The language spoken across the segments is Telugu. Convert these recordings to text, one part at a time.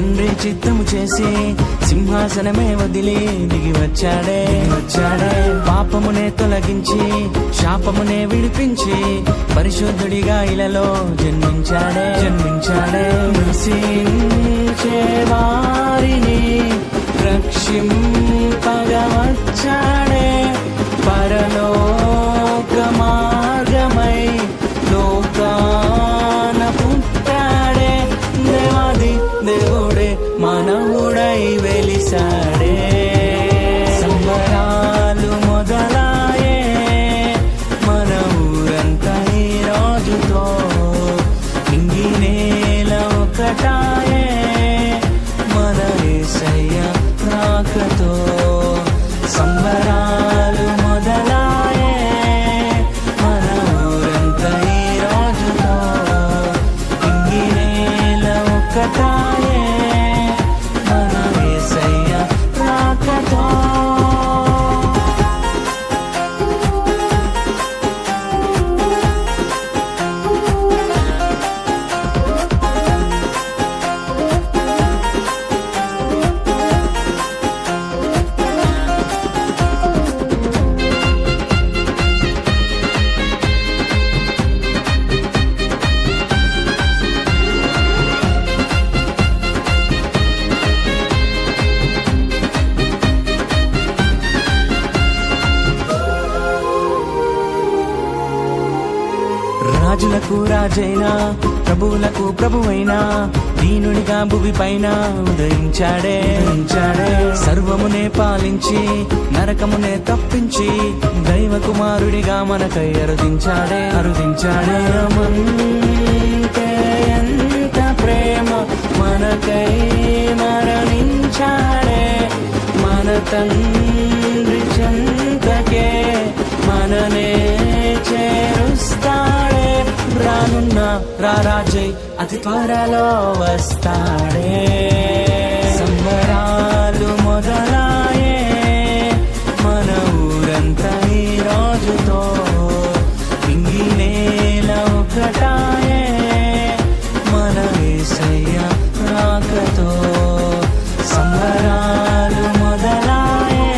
తండ్రి చిత్తము చేసి సింహాసనమే వదిలి దిగి వచ్చాడే పాపమునే తొలగించి శాపమునే విడిపించి పరిశుద్ధుడిగా ఇలలో జన్మించాడే నశించే వారిని రక్షింపగా వచ్చాడే పరలోక మార్గమై లోకాన పుట్టాడే దేవాది దేవుడే మానవుడై వెలిసాడే సంబరాలు మొదలాయే మన ఊరంతా ఈ రోజుతో ఇంగి నేల ఒకటాయే మన యేసయ్య రాకతో సంబరాలు మొదలాయే మన ఊరంతా ఈ రోజుతో ఇంగి నేల ఒకటాయే మన యేసయ్య రాకతో రాజులకు రాజైనా ప్రభువులకు ప్రభువైనా దీనునిగా భూమి పైన ఉదయించాడే సర్వమునే పాలించి నరకమునే తప్పించి దైవ కుమారుడిగా మనకై అరుదించాడే మనమంటే ఎంత ప్రేమ మనకై మరణించాడే మన తండ్రి చెంతకే మననే చేరుస్తాడే రానున్న రారాజై అతి త్వరలో వస్తాడే సంబరాలు మొదలాయే మన ఊరంతా ఈ రోజుతో ఇంగి నేల ఒకటాయే మన యేసయ్య రాకతో సంబరాలు మొదలాయే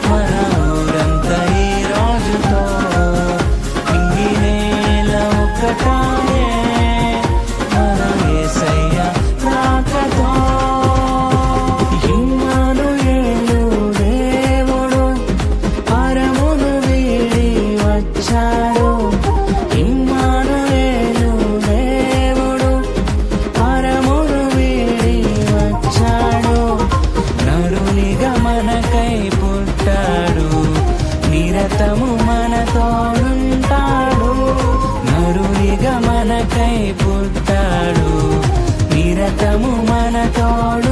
మన ఊరంతా ఈ రోజుతో ఇంగి నేల ఒకటాయే మన యేసయ్య రాకతో ఇమ్మానుయేలు దేవుడు పరమును వీడి వచ్చాడు ఇమ్మానుయేలు దేవుడు పరమును వీడి వచ్చాడు నరునిగా మనకై పుట్టాడు నిరతము మనతోనుంటాడు నరునిగా మనకై పుట్టాడు నిరతము మనతోడు